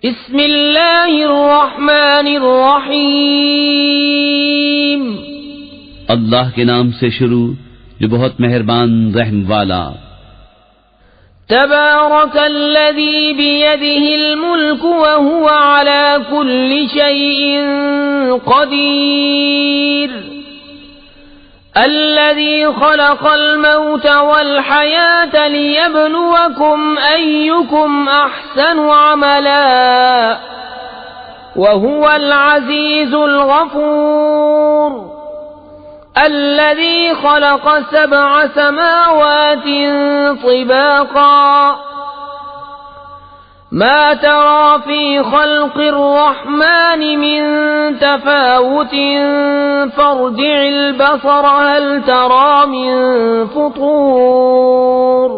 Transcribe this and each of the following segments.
बिस्मिल्लाहिर्रहमानिर्रहीम। अल्लाह के नाम से शुरू जो बहुत मेहरबान रहम वाला। तबारकल्लज़ी बियदिहिल मुल्क व हुवा अला कुल्लि शैइन क़दीर। अल्लज़ी ख़लक़ल मौत वल हयात लियब्लुवकुम अय्युकुम अहसनु अमला व हुवल अज़ीज़ुल गफ़ूर। الذي خلق 7 سماوات طباقا ما ترى في خلق الرحمن من تفاوت فارجع البصر هل ترى من فطور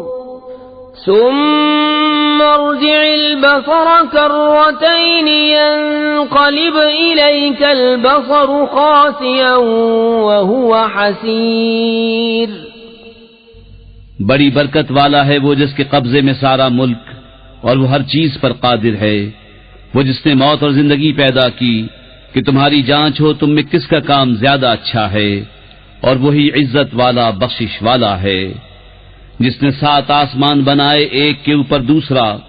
ثم ارجع البصر كرتين ينقلب إليك البصر خاسئا وهو حسير। बड़ी बरकत वाला है वो जिसके कब्जे में सारा मुल्क और वो हर चीज पर कादिर है। वो जिसने मौत और जिंदगी पैदा की कि तुम्हारी जांच हो तुम में किसका काम ज्यादा अच्छा है, और वही इज्जत वाला बख्शिश वाला है। जिसने 7 आसमान बनाए एक के ऊपर दूसरा,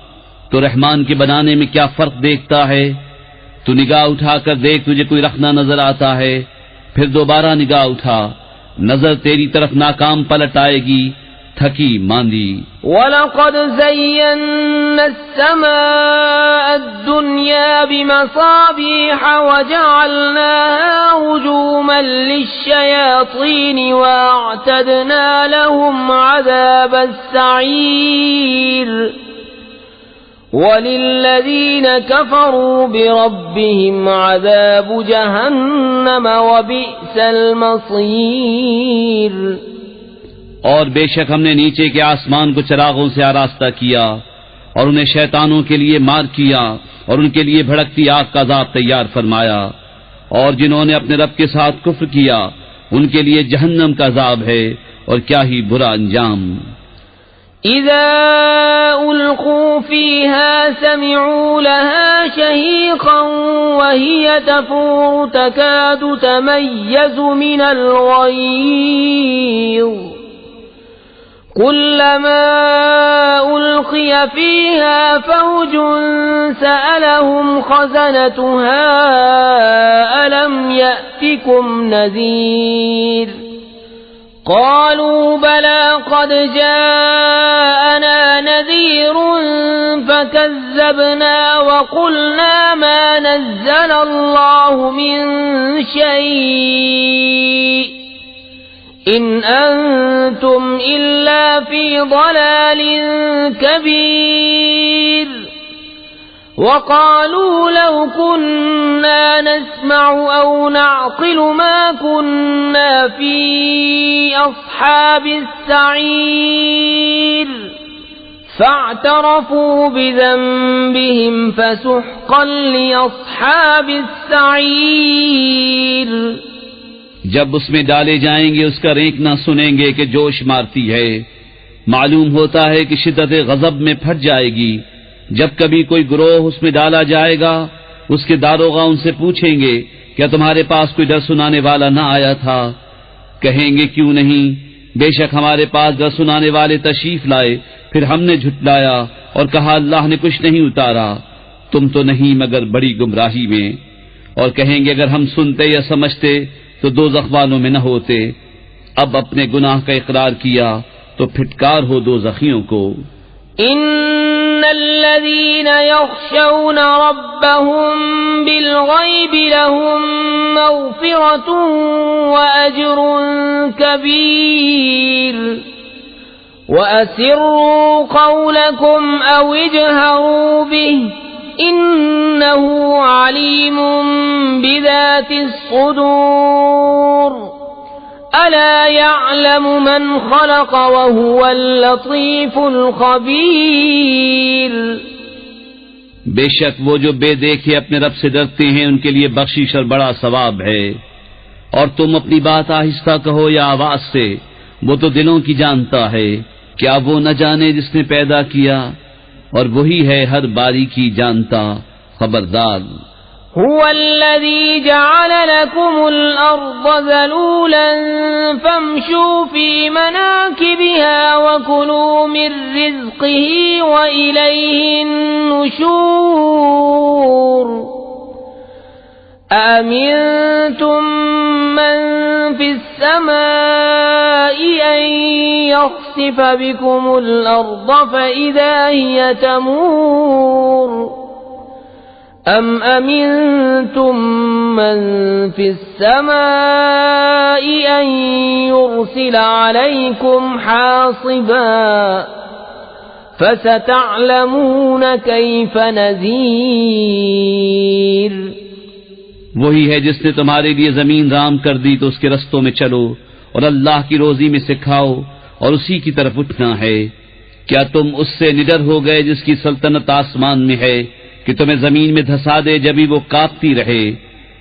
तो रहमान के बनाने में क्या फर्क देखता है। तू निगाह उठाकर देख, तुझे कोई रखना नजर आता है, फिर दोबारा निगाह उठा, नजर तेरी तरफ नाकाम पलट आएगी, थकी मांदी। वलक़द ज़य्यन्ना अस्समाअ अद्दुन्या बिमसाबीह वजअलनाहा रुजूमन लिश्शयातीन वअअतदना लहुम अज़ाबस सईर वलिल्लज़ीन कफ़रू बिरब्बिहिम अज़ाबु जहन्नम वबिअसल मसीर। और बेशक हमने नीचे के आसमान को चिरागों से आरास्ता किया और उन्हें शैतानों के लिए मार किया और उनके लिए भड़कती आग का अज़ाब तैयार फरमाया। और जिन्होंने अपने रब के साथ कुफ्र किया उनके लिए जहन्नम का अज़ाब है, और क्या ही बुरा अंजाम। इज़ा उल्क़ू फ़ीहा समिअू लहा शहीक़न वहिय तफ़ूरु तकादु तमय्यज़ु मिनल ग़यज़ कुल्लमा उल्क़िय फ़ीहा फ़ौजुन सअलहुम ख़ज़नतुहा अलम यअतिकुम नज़ीर क़ालू बला क़द जाअना नज़ीरुन फ़कज़्ज़बना वक़ुल्ना मा नज़्ज़लल्लाहु मिन शै'इन इन अंतुम इल्ला फी ضलालिन कबीर वक़ालू लौ कुन्ना नस्मअु औ नअक़िलु मा कुन्ना फी अस्हाबिस सईर फ़अतरफ़ू बिज़ंबिहिम फ़सुह्क़न लिअस्हाबिस सईर। जब उसमें डाले जाएंगे उसका रेंकना सुनेंगे कि जोश मारती है। मालूम होता है कि शिद्दत गज़ब में फट जाएगी। जब कभी कोई गिरोह उसमें डाला जाएगा, उसके दारोगा उनसे पूछेंगे क्या तुम्हारे पास कोई डर सुनाने वाला न आया था? कहेंगे क्यों नहीं, बेशक हमारे पास डर सुनाने वाले तशरीफ लाए, फिर हमने झुटलाया और कहा अल्लाह ने कुछ नहीं उतारा, तुम तो नहीं मगर बड़ी गुमराही में। और कहेंगे अगर हम सुनते या समझते तो दोज़ख वालों में न होते। अब अपने गुनाह का इकरार किया तो फिटकार हो दोज़खियों को। इन्नल्लज़ीन यख़शौन रब्बहुम बिलग़ैबि लहुम मग़फ़िरतुन व अज्रुन कबीर वअसिर्रू क़ौलकुम औ इजहरू बिहि इन्नहु अलीमुम बिज़ातिस सुदूर अला यअलमु मन ख़लक़ व हुवल लतीफ़ुल ख़बीर। बेशक वो जो बेदेखे अपने रब से डरते हैं उनके लिए बख्शिश और बड़ा सवाब है। और तुम अपनी बात आहिस्ता कहो या आवाज से, वो तो दिलों की जानता है। क्या वो न जाने जिसने पैदा किया, और वही है हर बारीकी जानता खबरदार। هو الذي جعل لكم الأرض ذلولا فامشوا في مناكبها وكلوا من رزقه وإليه النشور أأمنتم من في السماء أن يخسف بكم الأرض فإذا هي تمور أم أمنتم من في السماء أن يرسل عليكم حاصبا فستعلمون كيف نذير वही है जिसने तुम्हारे लिए जमीन राम कर दी तो उसके रस्तों में चलो और अल्लाह की रोजी में से खाओ और उसी की तरफ उठना है। क्या तुम उससे निडर हो गए जिसकी सल्तनत आसमान में है कि तुम्हें जमीन में धंसा दे जब भी वो कांपती रहे,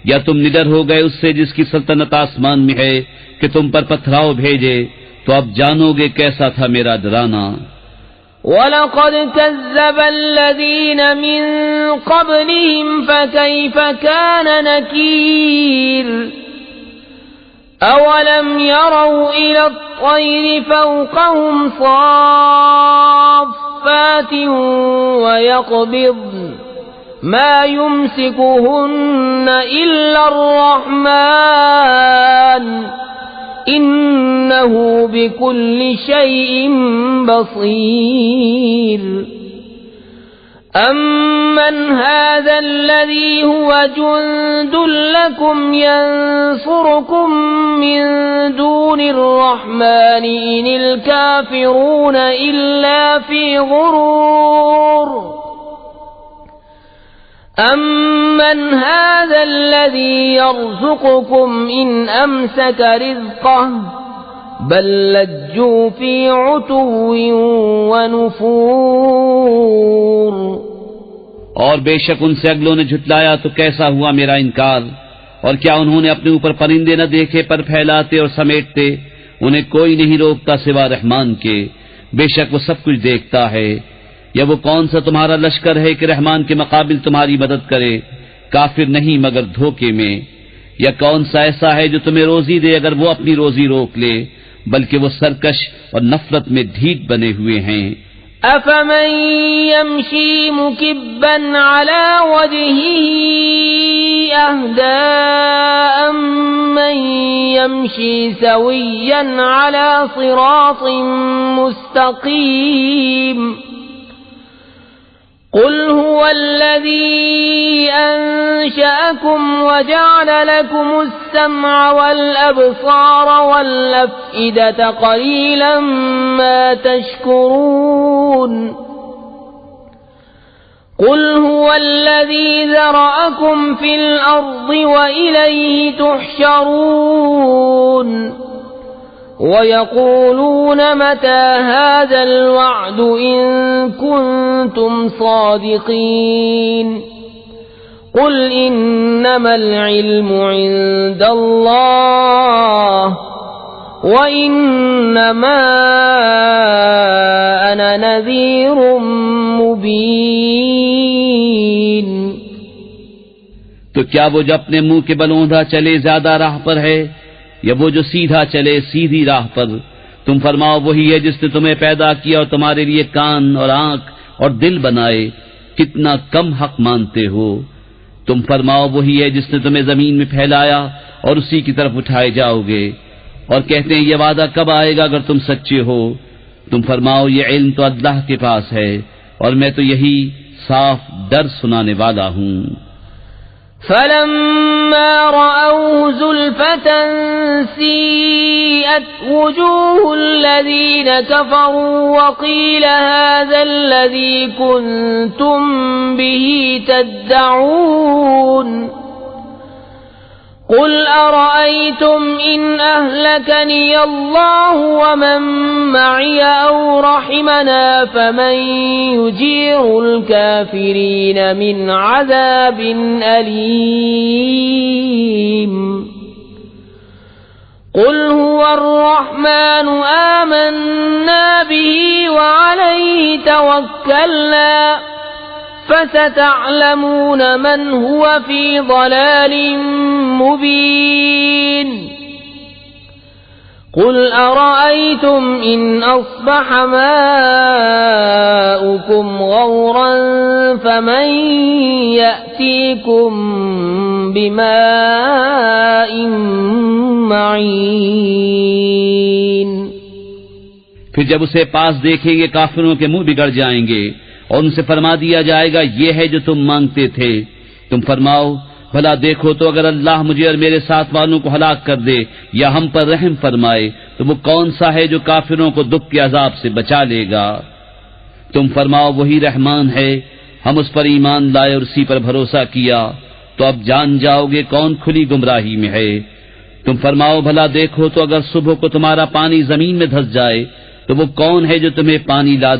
या तुम निडर हो गए उससे जिसकी सल्तनत आसमान में है कि तुम पर पथराव भेजे, तो अब जानोगे कैसा था मेरा डराना। وَلَقَدْ كَذَّبَ الَّذِينَ مِن قَبْلِهِمْ فَكَيْفَ كَانَ نَكِيرِ أَوَلَمْ يَرَوْا إِلَى الطَّيْرِ فَوْقَهُمْ صَافَّاتٍ وَيَقْبِضْنَ مَا يُمْسِكُهُنَّ إِلَّا الرَّحْمَنُ إِنَّهُ بِكُلِّ شَيْءٍ بَصِيرٌ أَمَّنْ هَذَا الَّذِي هُوَ جُندٌ لَكُمْ يَنصُرُكُم مِّن دُونِ الرَّحْمَنِ إِنِ الْكَافِرُونَ إِلَّا فِي غُرُورٍ أَمَّنْ هَذَا الَّذِي يَرْزُقُكُمْ إِنْ أَمْسَكَ رِزْقَهُ بَل لَّجُّوا فِي عُتُوٍّ وَنُفُورٍ और बेशक उनसे अगलों ने झुटलाया तो कैसा हुआ मेरा इनकार, और क्या उन्होंने अपने ऊपर परिंदे न देखे पर फैलाते और समेटते। उन्हें कोई नहीं रोकता सिवा रहमान के, बेशक वो सब कुछ देखता है। या वो कौन सा तुम्हारा लश्कर है कि रहमान के मुकाबिल तुम्हारी मदद करे, काफिर नहीं मगर धोखे में। या कौन सा ऐसा है जो तुम्हें रोजी दे अगर वो अपनी रोजी रोक ले, बल्कि वो सरकश और नफरत में ढीठ बने हुए हैं। أفمن يمشي مكبا على وجهه أهدى أمن يمشي سويا على صراط مستقيم قل هو الذي أنشأكم وجعل لكم السمع والأبصار والأفئدة قليلا ما تشكرون قل هو الذي ذرأكم في الأرض وإليه تحشرون ويقولون متى هذا الوعد إن كنتم صادقين قل إنما العلم عند الله وإنما أنا نذير مبين। तो क्या वो जो अपने मुंह के बल औंधा चले ज्यादा राह पर है, या वो जो सीधा चले सीधी राह पर? तुम फरमाओ वही है जिसने तुम्हें पैदा किया और तुम्हारे लिए कान और आंख और दिल बनाए, कितना कम हक मानते हो। तुम फरमाओ वही है जिसने तुम्हें जमीन में फैलाया और उसी की तरफ उठाए जाओगे। और कहते हैं ये वादा कब आएगा अगर तुम सच्चे हो। तुम फरमाओ ये इल्म तो अल्लाह के पास है और मैं तो यही साफ डर सुनाने वाला हूँ। فَلَمَّا رَأَوْهُ زُلْفَةً سِيئَتْ وُجُوهُ الَّذِينَ كَفَرُوا وَقِيلَ هَذَا الَّذِي كُنتُم بِهِ تَدَّعُونَ قُلْ أَرَأَيْتُمْ إِنْ أَهْلَكَنِيَ اللَّهُ وَمَن مَّعِيَ أَوْ رَحِمَنَا فَمَن يُجِيرُ الْكَافِرِينَ مِنْ عَذَابٍ أَلِيمٍ قُلْ هُوَ الرَّحْمَنُ آمَنَّا بِهِ وَعَلَيْهِ تَوَكَّلْنَا فستعلمون من هو في ضلال مبين قل أرأيتم إن أصبح ماؤكم غورا فمن يأتيكم بماء معين। फिर जब उसे पास देखेंगे काफिरों के मुंह बिगड़ जाएंगे और उनसे फरमा दिया जाएगा ये है जो तुम मांगते थे। तुम फरमाओ भला देखो तो अगर अल्लाह मुझे और मेरे साथ वालों को हलाक कर दे या हम पर रहम फरमाए तो वो कौन सा है जो काफिरों को दुख के अजाब से बचा लेगा। तुम फरमाओ वही रहमान है, हम उस पर ईमान लाए और उसी पर भरोसा किया, तो अब जान जाओगे कौन खुली गुमराही में है। तुम फरमाओ भला देखो तो अगर सुबह को तुम्हारा पानी जमीन में धंस जाए तो वो कौन है जो तुम्हें पानी ला दे